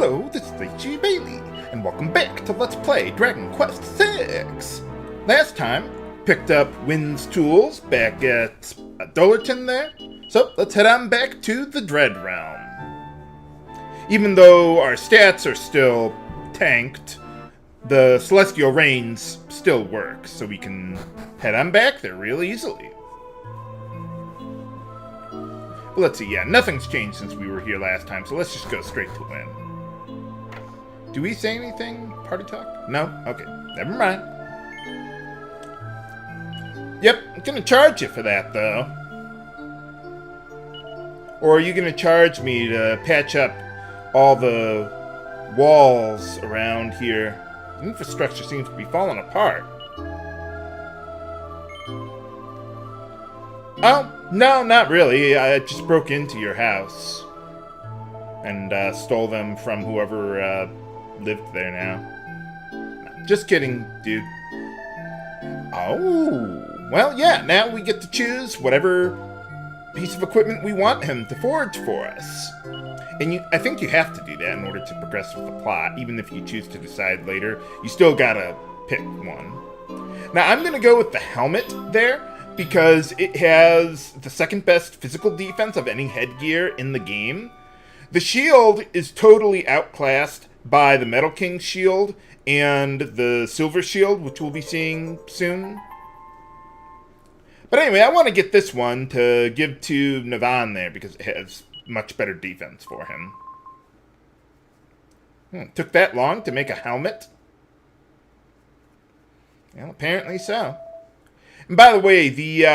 Hello, this is H.G. Bailey, and welcome back to Let's Play Dragon Quest VI! Last time, picked up Wynn's tools back at Dullerton there, so let's head on back to the Dread Realm. Even though our stats are still tanked, the Celestial Rains still work, so we can head on back there real easily. But let's see, yeah, nothing's changed since we were here last time, so let's just go straight to Wynn. Do we say anything? Party talk? No? Okay, never mind. Yep, I'm gonna charge you for that, though. Or are you gonna charge me to patch up all the walls around here? The infrastructure seems to be falling apart. Oh, no, not really. I just broke into your house. And stole them from whoever lived there now. Just kidding, dude. Oh, well, yeah, now we get to choose whatever piece of equipment we want him to forge for us. And I think you have to do that in order to progress with the plot. Even if you choose to decide later, you still gotta pick one. Now, I'm gonna go with the helmet there, because it has the second best physical defense of any headgear in the game. The shield is totally outclassed by the Metal King shield and the Silver shield, which we'll be seeing soon. But anyway, I want to get this one to give to Nevan there, because it has much better defense for him. Took that long to make a helmet? Well, apparently so. And by the way, the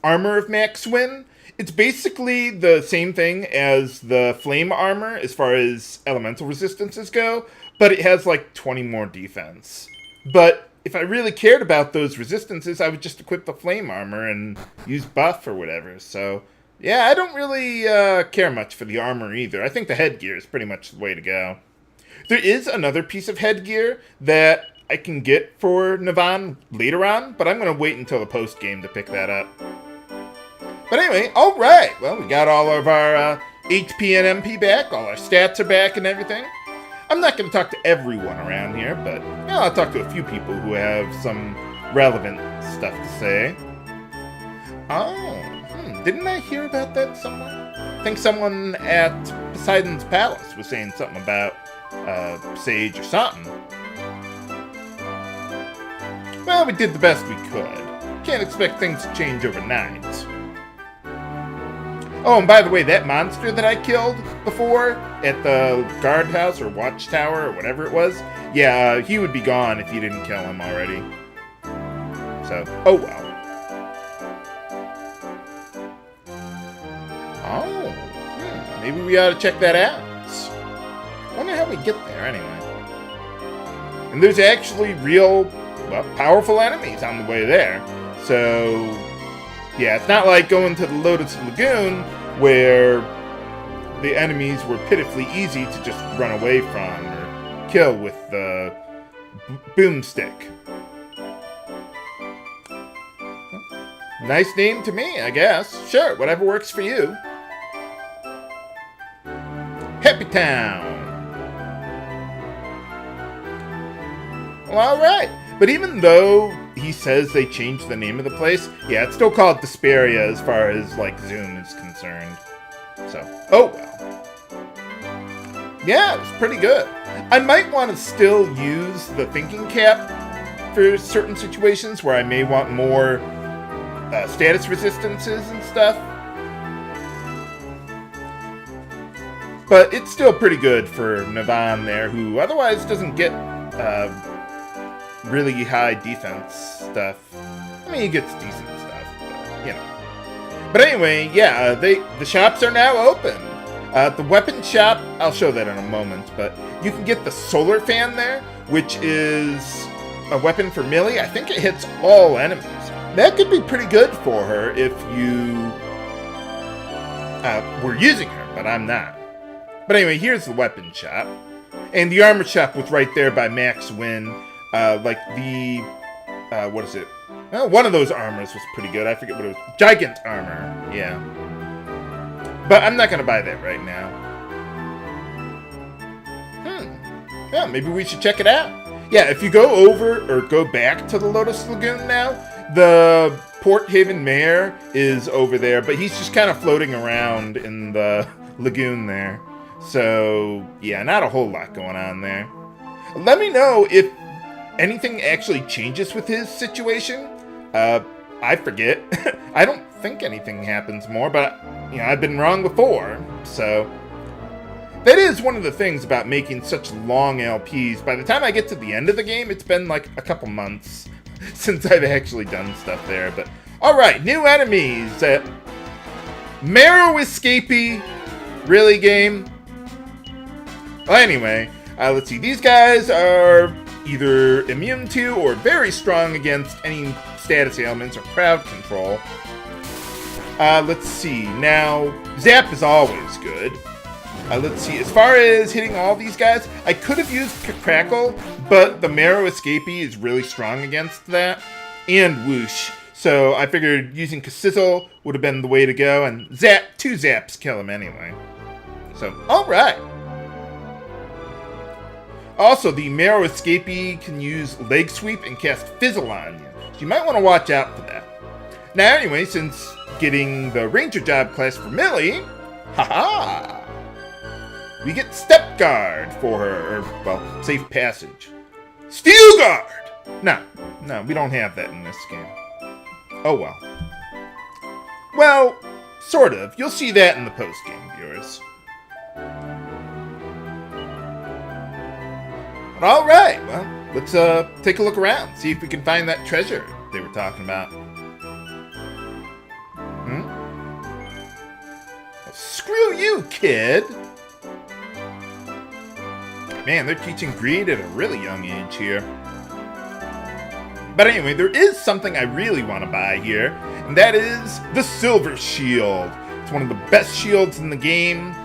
armor of Max Wynn, it's basically the same thing as the flame armor as far as elemental resistances go, but it has like 20 more defense. But if I really cared about those resistances, I would just equip the flame armor and use buff or whatever. So, yeah, I don't really care much for the armor either. I think the headgear is pretty much the way to go. There is another piece of headgear that I can get for Nevan later on, but I'm going to wait until the post-game to pick that up. But anyway, alright, well, we got all of our HP and MP back, all our stats are back and everything. I'm not going to talk to everyone around here, but I'll talk to a few people who have some relevant stuff to say. Oh, didn't I hear about that somewhere? I think someone at Poseidon's Palace was saying something about Sage or something. Well, we did the best we could. Can't expect things to change overnight. Oh, and by the way, that monster that I killed before at the guardhouse or watchtower or whatever it was, yeah, he would be gone if you didn't kill him already. So, oh well. Oh, maybe we ought to check that out. I wonder how we get there anyway. And there's actually real, well, powerful enemies on the way there. So, yeah, it's not like going to the Lotus Lagoon where the enemies were pitifully easy to just run away from or kill with the boomstick. Nice name to me, I guess. Sure, whatever works for you. Happy Town. Well, alright. But even though he says they changed the name of the place, yeah, it's still called Despairia as far as, like, Zoom is concerned. So, oh well. Yeah, it was pretty good. I might want to still use the thinking cap for certain situations where I may want more status resistances and stuff. But it's still pretty good for Nevan there, who otherwise doesn't get really high defense stuff. I mean, he gets decent stuff, but, you know. But anyway, yeah, the shops are now open. The weapon shop, I'll show that in a moment, but you can get the solar fan there, which is a weapon for melee. I think it hits all enemies. That could be pretty good for her if you were using her, but I'm not. But anyway, here's the weapon shop. And the armor shop was right there by Max Wynn. Like the, what is it? Well, one of those armors was pretty good. I forget what it was. Gigant armor, yeah. But I'm not going to buy that right now. Yeah, maybe we should check it out. Yeah, if you go over or go back to the Lotus Lagoon now, the Port Haven Mayor is over there, but he's just kind of floating around in the lagoon there. So, yeah, not a whole lot going on there. Let me know if anything actually changes with his situation. I forget. I don't think anything happens more, but, you know, I've been wrong before, so... That is one of the things about making such long LPs. By the time I get to the end of the game, it's been like a couple months since I've actually done stuff there. But alright, new enemies. Marrow Escapee. Really, game? Well, anyway, let's see. These guys are either immune to or very strong against any status ailments or crowd control. Let's see. Now, Zap is always good. Let's see, as far as hitting all these guys, I could have used Crackle, but the Marrow Escapee is really strong against that, and Whoosh. So I figured using Sizzle would have been the way to go, and two zaps kill him anyway. So, alright. Also, the Marrow Escapee can use Leg Sweep and cast Fizzle on you, so you might want to watch out for that. Now anyway, since getting the Ranger job class for Millie, haha! We get Step Guard for her, or, well, Safe Passage. Steel Guard! No, we don't have that in this game. Oh well. Well, sort of. You'll see that in the post-game, viewers. But alright, well, let's take a look around, see if we can find that treasure they were talking about. Well, screw you, kid! Man, they're teaching greed at a really young age here. But anyway, there is something I really want to buy here, and that is the Silver Shield. It's one of the best shields in the game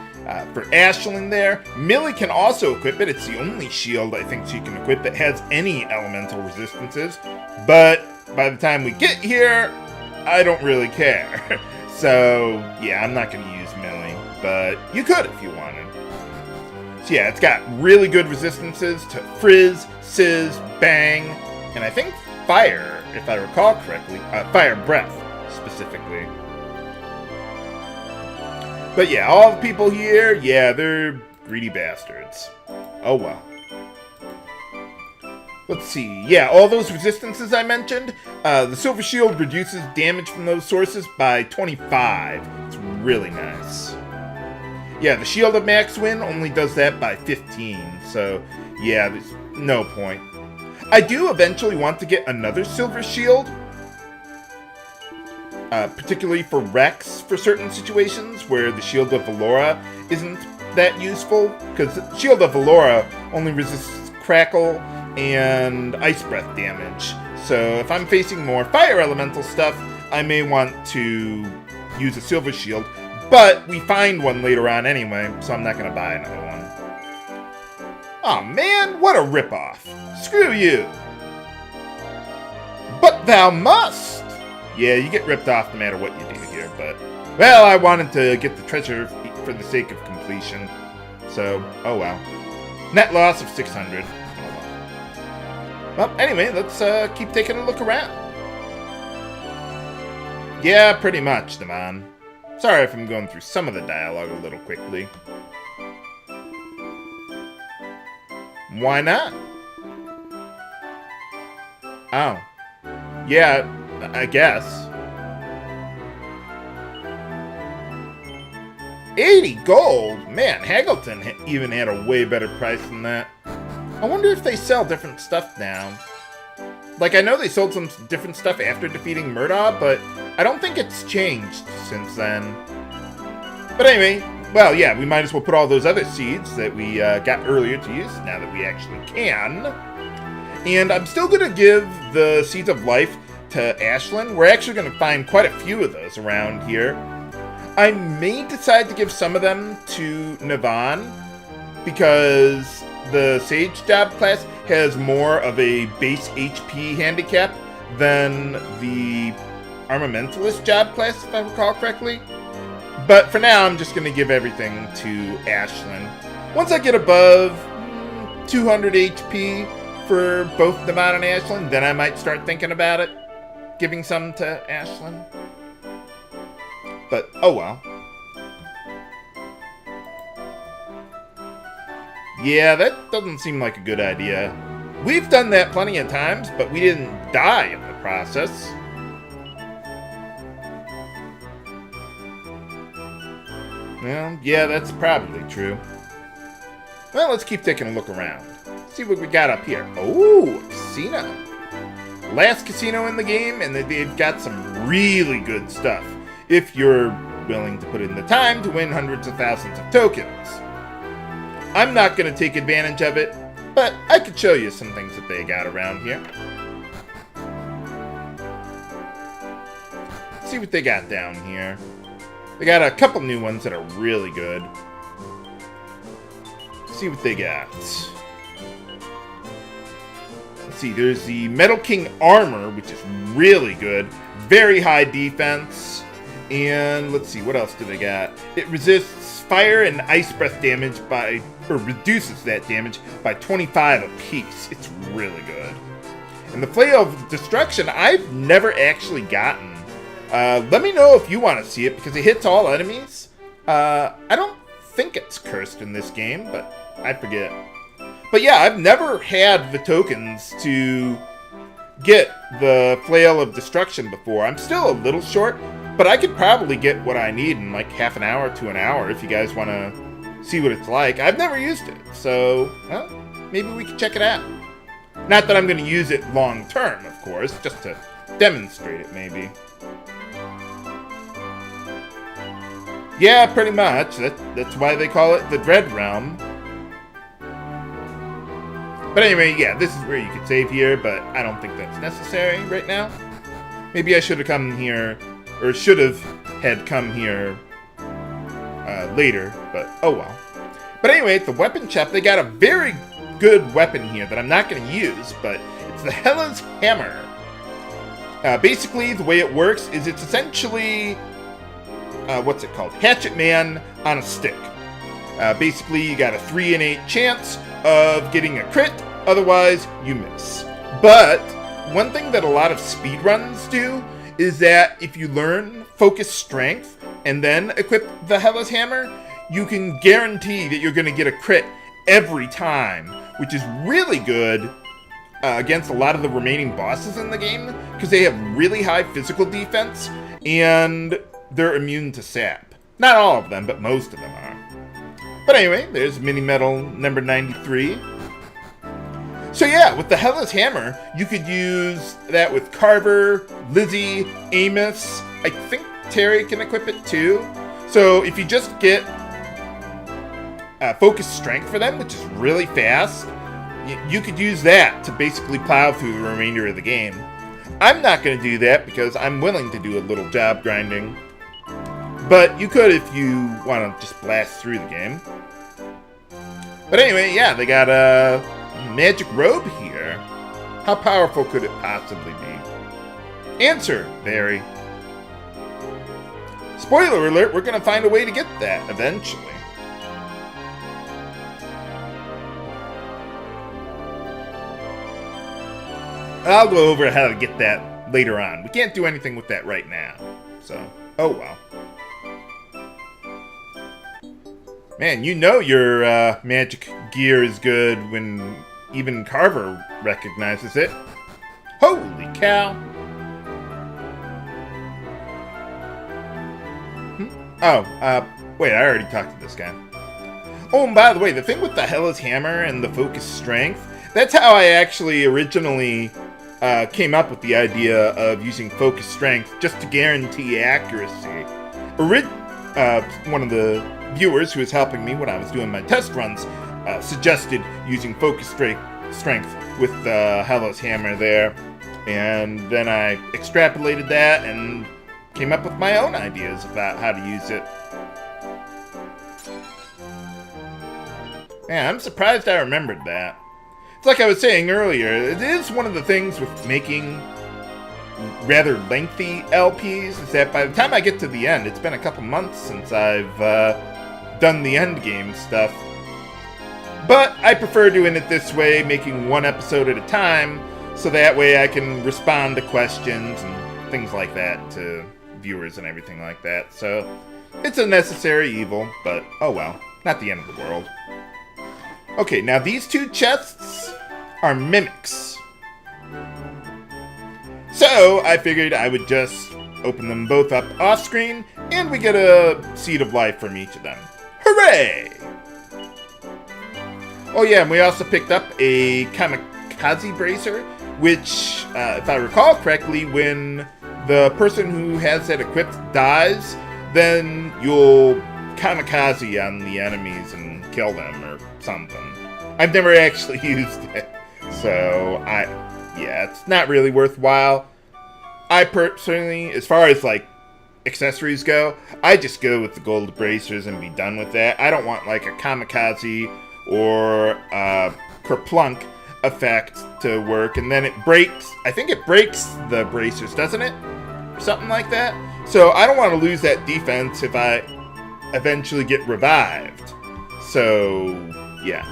for Ashlynn there. Millie can also equip it. It's the only shield I think she can equip that has any elemental resistances. But by the time we get here, I don't really care. So, yeah, I'm not going to use Millie, but you could if you wanted. So yeah, it's got really good resistances to Frizz, Sizz, Bang, and I think Fire, if I recall correctly. Fire Breath, specifically. But yeah, all the people here, yeah, they're greedy bastards. Oh well. Let's see. Yeah, all those resistances I mentioned, the Silver Shield reduces damage from those sources by 25. It's really nice. Yeah, the Shield of Max Win only does that by 15, so yeah, there's no point. I do eventually want to get another Silver Shield, particularly for Rex for certain situations where the Shield of Valora isn't that useful, because the Shield of Valora only resists Crackle and Ice Breath damage. So if I'm facing more Fire Elemental stuff, I may want to use a Silver Shield. But we find one later on anyway, so I'm not going to buy another one. Aw, man, what a ripoff. Screw you. But thou must. Yeah, you get ripped off no matter what you do here, but... Well, I wanted to get the treasure for the sake of completion. So, oh well. Net loss of 600. Oh well. Well, anyway, let's keep taking a look around. Yeah, pretty much, Nevan. Sorry if I'm going through some of the dialogue a little quickly. Why not? Oh. Yeah, I guess. 80 gold? Man, Haggleton even had a way better price than that. I wonder if they sell different stuff now. Like, I know they sold some different stuff after defeating Murdaugh, but I don't think it's changed since then. But anyway, well, yeah, we might as well put all those other seeds that we got earlier to use, now that we actually can. And I'm still going to give the Seeds of Life to Ashlynn. We're actually going to find quite a few of those around here. I may decide to give some of them to Nevan, because the Sage job class has more of a base HP handicap than the Armamentalist job class, if I recall correctly. But for now, I'm just going to give everything to Ashlynn. Once I get above 200 HP for both Nevan and Ashlynn, then I might start thinking about it, giving some to Ashlynn. But, oh well. Yeah, that doesn't seem like a good idea. We've done that plenty of times, but we didn't die in the process. Well, yeah, that's probably true. Well, let's keep taking a look around. See what we got up here. Oh, a casino. Last casino in the game, and they've got some really good stuff. If you're willing to put in the time to win hundreds of thousands of tokens. I'm not going to take advantage of it, but I could show you some things that they got around here. See what they got down here. They got a couple new ones that are really good. See what they got. Let's see, there's the Metal King Armour, which is really good. Very high defense. And let's see, what else do they got? It resists fire and ice breath damage or reduces that damage by 25 apiece. It's really good. And the Flail of Destruction, I've never actually gotten. Let me know if you want to see it, because it hits all enemies. I don't think it's cursed in this game, but I forget. But yeah, I've never had the tokens to get the Flail of Destruction before. I'm still a little short, but I could probably get what I need in like half an hour to an hour if you guys want to see what it's like. I've never used it, so well, maybe we can check it out. Not that I'm going to use it long term, of course, just to demonstrate it maybe. Yeah, pretty much. That's why they call it the Dread Realm. But anyway, yeah, this is where you could save here, but I don't think that's necessary right now. Maybe I should have come here, or should have had come here later, but oh well. But anyway, at the weapon shop, they got a very good weapon here that I'm not going to use, but it's the Hela's Hammer. Basically, the way it works is it's essentially, what's it called? Hatchet Man on a stick. Basically, you got a 3 in 8 chance of getting a crit, otherwise you miss. But one thing that a lot of speedruns do is that if you learn Focus Strength and then equip the Hela's Hammer, you can guarantee that you're going to get a crit every time, which is really good against a lot of the remaining bosses in the game, because they have really high physical defense, and they're immune to sap. Not all of them, but most of them are. But anyway, there's Mini Medal number 93. So yeah, with the Hela's Hammer, you could use that with Carver, Lizzie, Amos. I think Terry can equip it too. So if you just get Focus Strength for them, which is really fast, you could use that to basically plow through the remainder of the game. I'm not going to do that because I'm willing to do a little job grinding. But you could if you want to just blast through the game. But anyway, yeah, they got a magic robe here. How powerful could it possibly be? Answer, very. Spoiler alert, we're going to find a way to get that eventually. I'll go over how to get that later on. We can't do anything with that right now. So, oh well. Man, you know your magic gear is good when even Carver recognizes it. Holy cow! Wait, I already talked to this guy. Oh, and by the way, the thing with the Hela's Hammer and the Focus Strength, that's how I actually originally came up with the idea of using Focus Strength just to guarantee accuracy. One of the viewers who was helping me when I was doing my test runs suggested using Focus Strength with the Hela's Hammer there, and then I extrapolated that and came up with my own ideas about how to use it. Man, I'm surprised I remembered that. It's like I was saying earlier, it is one of the things with making rather lengthy LPs, is that by the time I get to the end, it's been a couple months since I've done the end game stuff. But I prefer doing it this way, making one episode at a time, so that way I can respond to questions and things like that to viewers and everything like that. So it's a necessary evil, but oh well, not the end of the world. Okay, now these two chests are mimics. So I figured I would just open them both up off screen, and we get a seed of life from each of them. Hooray! Oh yeah, and we also picked up a kamikaze bracer, which, if I recall correctly, when the person who has that equipped dies, then you'll kamikaze on the enemies and kill them or something. I've never actually used it, so yeah, it's not really worthwhile. I personally, as far as like accessories go, I just go with the gold bracers and be done with that. I don't want like a kamikaze or kerplunk effect to work, and then it breaks. I think it breaks the bracers, doesn't it? Or something like that. So I don't want to lose that defense if I eventually get revived. So yeah,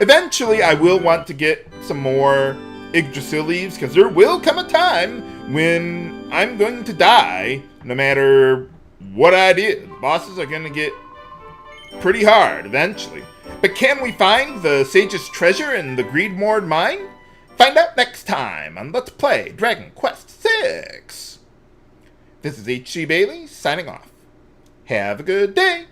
eventually I will want to get some more Yggdrasil leaves, because there will come a time when I'm going to die no matter what I did. The bosses are going to get pretty hard eventually. But can we find the Sage's treasure in the Greedmore mine? Find out next time on Let's Play Dragon Quest VI. This is H.C. Bailey signing off. Have a good day.